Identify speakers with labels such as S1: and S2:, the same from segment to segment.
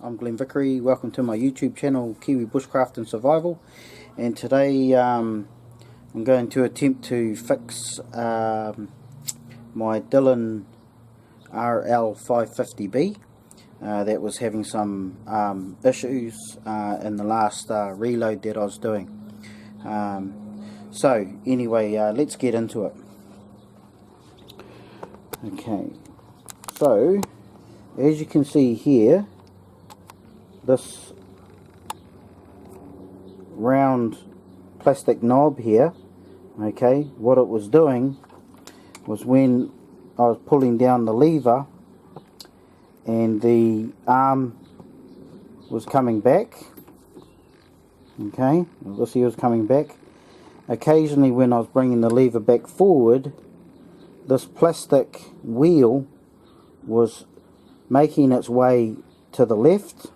S1: I'm Glenn Vickery. Welcome to my YouTube channel, Kiwi Bushcraft and Survival. And today I'm going to attempt to fix my Dillon RL550B that was having some issues in the last reload that I was doing. So anyway, let's get into it. Okay, so as you can see here, this round plastic knob here, okay, what it was doing was when I was pulling down the lever and the arm was coming back, okay, this here was coming back, occasionally when I was bringing the lever back forward, this plastic wheel was making its way to the left,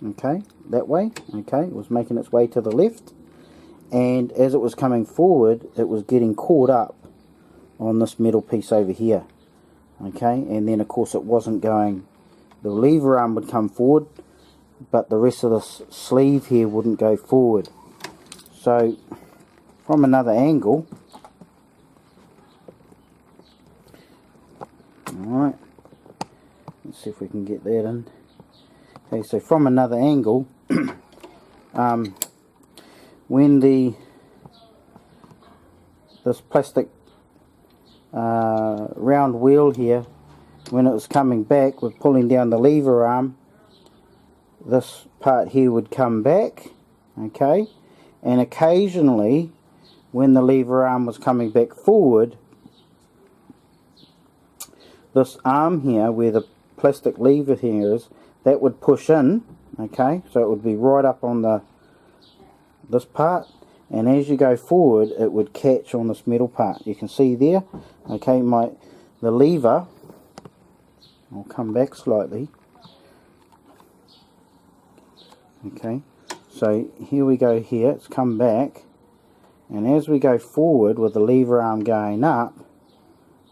S1: okay, that way, okay, it was making its way to the left, and as it was coming forward it was getting caught up on this metal piece over here, okay, and then of course it wasn't going, the lever arm would come forward but the rest of this sleeve here wouldn't go forward. So from another angle, alright, let's see if we can get that in. Okay, so from another angle, when this plastic round wheel here, when it was coming back with pulling down the lever arm, this part here would come back, okay, and occasionally when the lever arm was coming back forward, this arm here where the plastic lever here is, that would push in, okay, so it would be right up on this part, and as you go forward it would catch on this metal part. You can see there, okay, the lever, I'll come back slightly, okay, so here we go here, it's come back, and as we go forward with the lever arm going up,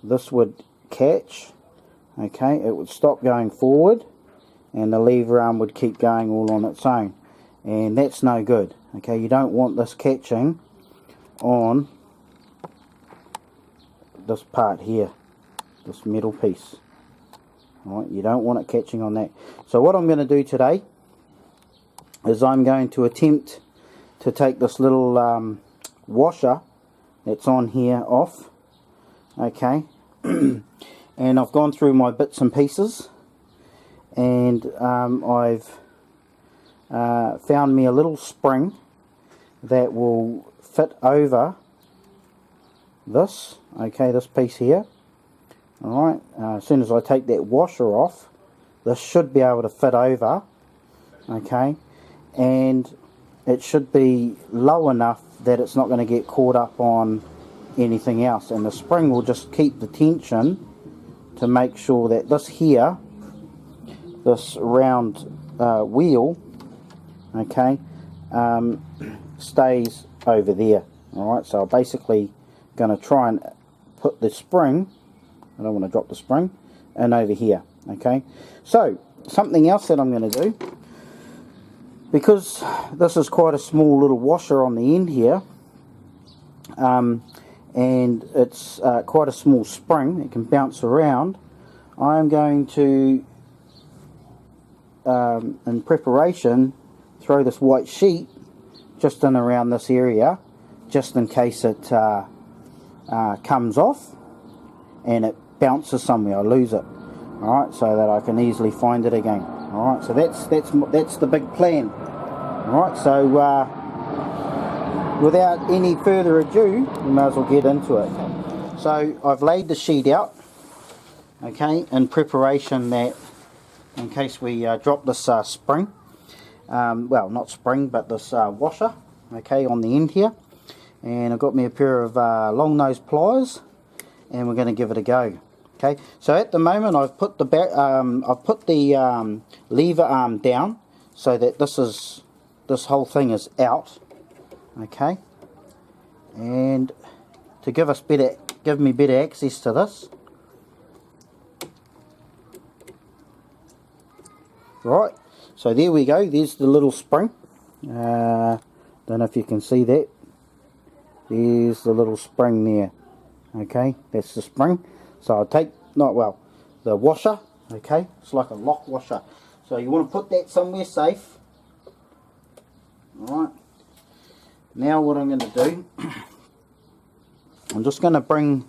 S1: this would catch, okay, it would stop going forward and the lever arm would keep going all on its own, and that's no good, okay. You don't want this catching on this part here, this metal piece, alright, you don't want it catching on that. So what I'm going to do today is I'm going to attempt to take this little washer that's on here off, okay. And I've gone through my bits and pieces, and I've found me a little spring that will fit over this, okay, this piece here. Alright, as soon as I take that washer off, this should be able to fit over, okay, and it should be low enough that it's not going to get caught up on anything else, and the spring will just keep the tension to make sure that this here, this round wheel, okay, stays over there. Alright, so I'm basically going to try and put the spring, I don't want to drop the spring, in over here, okay. So something else that I'm going to do, because this is quite a small little washer on the end here, and it's quite a small spring, it can bounce around, I'm going to, in preparation, throw this white sheet just in around this area, just in case it comes off and it bounces somewhere, I lose it, alright, so that I can easily find it again. Alright, so that's the big plan. Alright, so without any further ado, we may as well get into it. So I've laid the sheet out, okay, in preparation that in case we drop this spring, well, not spring, but this washer, okay, on the end here, and I've got me a pair of long nose pliers, and we're going to give it a go. Okay, so at the moment I've put the lever arm down so that this whole thing is out, okay, and to give me better access to this, Right, So there we go, there's the little spring. Don't know if you can see that. There's the little spring there. Okay, that's the spring. So I'll take, the washer. Okay, it's like a lock washer. So you want to put that somewhere safe. Alright, now what I'm going to do, I'm just going to bring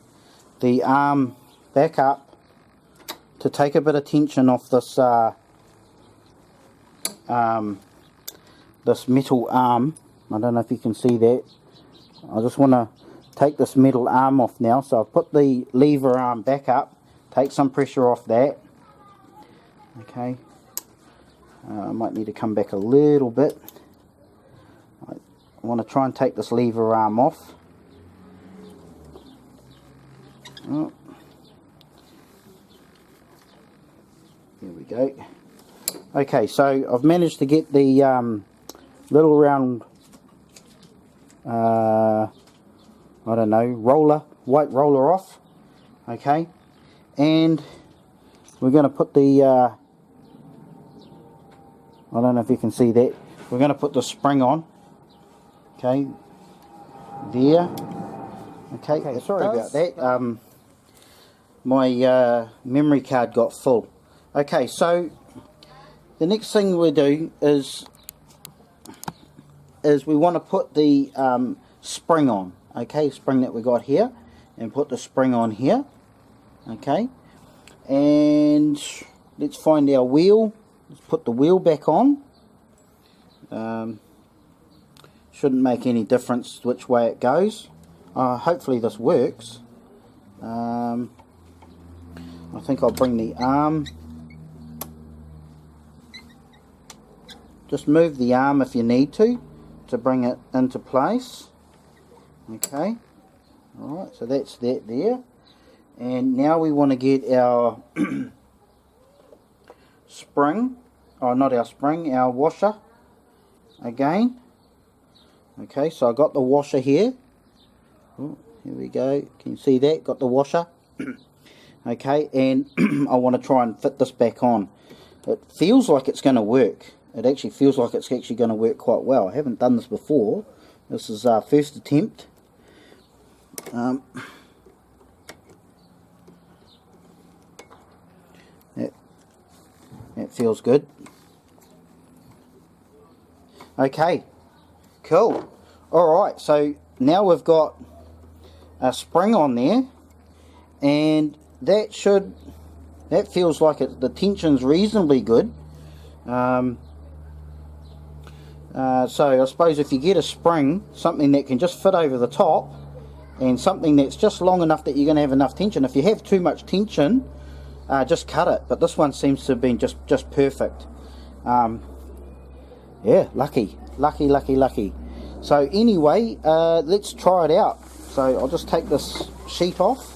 S1: the arm back up to take a bit of tension off this this metal arm. I don't know if you can see that. I just want to take this metal arm off now. So I've put the lever arm back up, take some pressure off that. Okay, I might need to come back a little bit. I want to try and take this lever arm off. Oh. There we go. Okay, so I've managed to get the little round, I don't know, white roller off. Okay, and we're going to put the, I don't know if you can see that, we're going to put the spring on. Okay, there. Okay, sorry about that. My memory card got full. Okay, so the next thing we do is we want to put the spring on. Okay, spring that we got here, and put the spring on here. Okay, and let's find our wheel. Let's put the wheel back on. Shouldn't make any difference which way it goes. Hopefully this works. I think I'll bring the arm. Just move the arm if you need to bring it into place. Okay, alright, so that's that there. And now we want to get our spring, not our spring, our washer again. Okay, so I got the washer here. Oh, here we go, can you see that? Got the washer. Okay, and I want to try and fit this back on. It feels like it's going to work. It actually feels like it's actually going to work quite well. I haven't done this before. This is our first attempt. That feels good. Okay, cool. Alright, so now we've got a spring on there, and that feels like the tension's reasonably good. So I suppose if you get a spring, something that can just fit over the top, and something that's just long enough that you're going to have enough tension. If you have too much tension, just cut it. But this one seems to have been just perfect. Yeah, lucky. So anyway, let's try it out. So I'll just take this sheet off.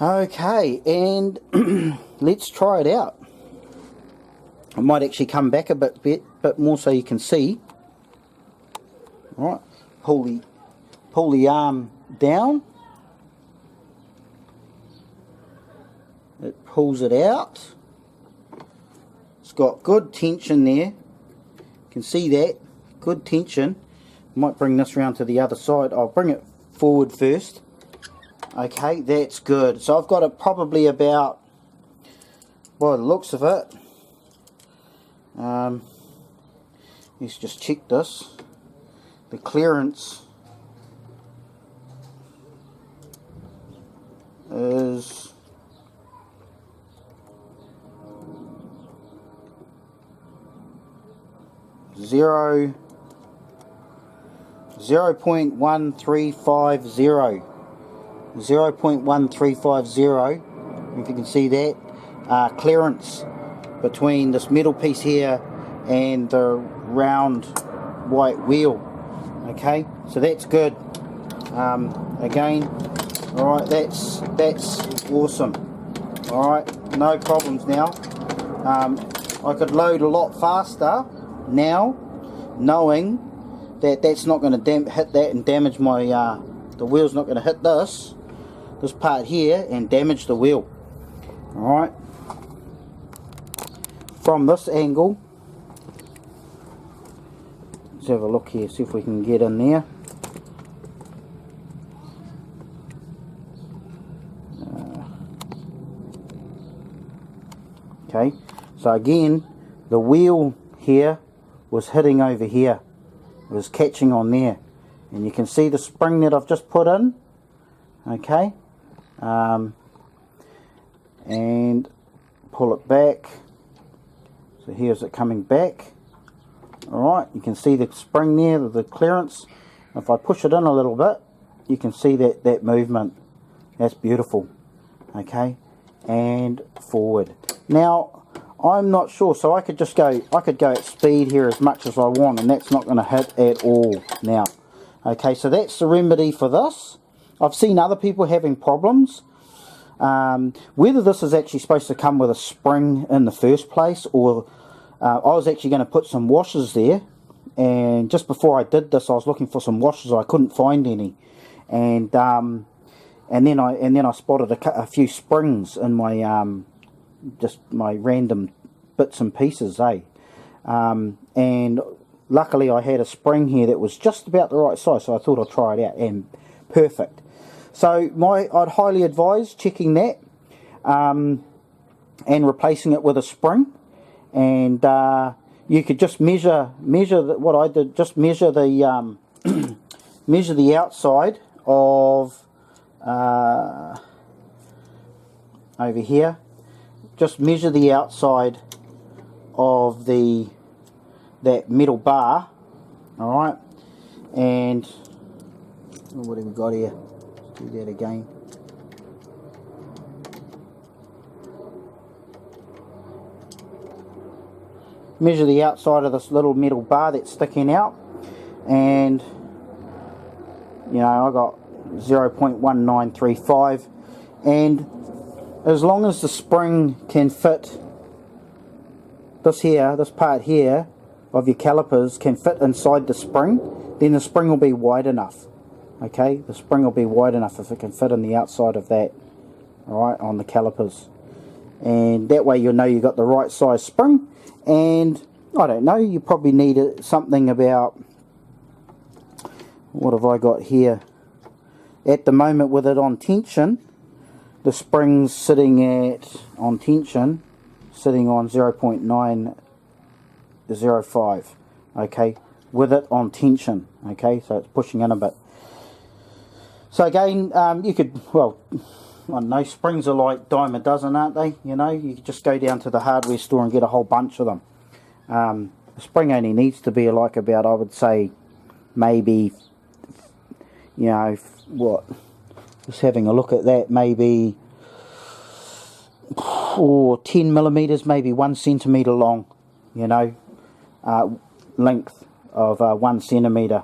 S1: Okay, and let's try it out. I might actually come back a bit more so you can see. All right, pull the arm down. It pulls it out. It's got good tension there. You can see that, good tension. Might bring this round to the other side. I'll bring it forward first. Okay, that's good. So I've got it probably about, by the looks of it, let's just check this. The clearance is 0.1350. 0.1350, if you can see that, clearance between this metal piece here and the round white wheel. Okay, so that's good. Again, all right, that's awesome. All right, no problems now. I could load a lot faster now, knowing that's not going to hit that and damage my the wheel's not going to hit this part here and damage the wheel. Alright, from this angle, let's have a look here, see if we can get in there. Okay, so again, the wheel here was hitting over here, it was catching on there, and you can see the spring that I've just put in. Okay, and pull it back. So here's it coming back. Alright, you can see the spring there, the clearance. If I push it in a little bit, you can see that movement. That's beautiful. Okay, and forward. Now, I'm not sure, so I could go at speed here as much as I want, and that's not going to hit at all now. Okay, so that's the remedy for this. I've seen other people having problems. Whether this is actually supposed to come with a spring in the first place, or I was actually going to put some washers there, and just before I did this I was looking for some washers, I couldn't find any, and then I spotted a few springs in my just my random bits and pieces, and luckily I had a spring here that was just about the right size, so I thought I'd try it out, and perfect. So I'd highly advise checking that and replacing it with a spring, and you could just measure what I did, just measure the measure the outside of over here, just measure the outside of that metal bar. Alright, and what have we got here? Do that again. Measure the outside of this little metal bar that's sticking out, and you know, I got 0.1935, and as long as the spring can fit this part here of your calipers can fit inside the spring, then the spring will be wide enough. Okay, the spring will be wide enough if it can fit in the outside of that, alright, on the calipers, and that way you'll know you've got the right size spring. And I don't know, you probably need something about, what have I got here at the moment with it on tension? The spring's sitting on tension, sitting on 0.905, okay, with it on tension. Okay, so it's pushing in a bit. So again, you could, well, I don't know, springs are like dime a dozen, aren't they? You know, you could just go down to the hardware store and get a whole bunch of them. The spring only needs to be like about, I would say, maybe, you know, what, just having a look at that, maybe 10 millimeters, maybe 1 centimeter long, you know, length of 1 centimeter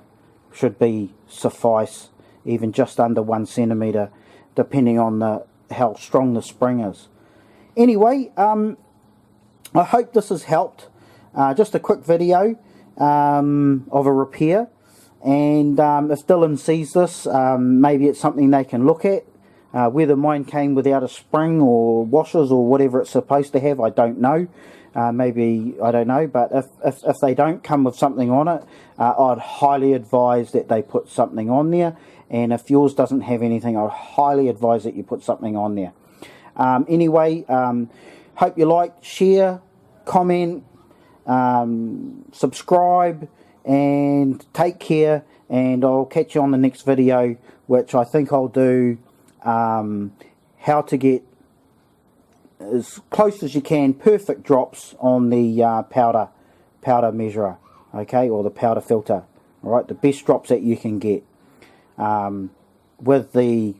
S1: should be suffice, even just under 1 centimeter, depending on how strong the spring is. Anyway, I hope this has helped. Just a quick video of a repair, and if Dillon sees this, maybe it's something they can look at. Whether mine came without a spring or washers or whatever it's supposed to have, I don't know. Maybe, I don't know, but if they don't come with something on it, I'd highly advise that they put something on there. And if yours doesn't have anything, I'd highly advise that you put something on there. Anyway, hope you like, share, comment, subscribe, and take care. And I'll catch you on the next video, which I think I'll do how to get as close as you can perfect drops on the powder measurer, okay, or the powder filter. All right, the best drops that you can get. With the, you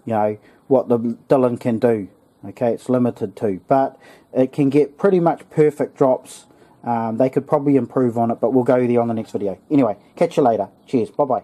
S1: know, what the Dillon can do, okay, it's limited to, but it can get pretty much perfect drops. They could probably improve on it, but we'll go there on the next video. Anyway, catch you later. Cheers, bye bye.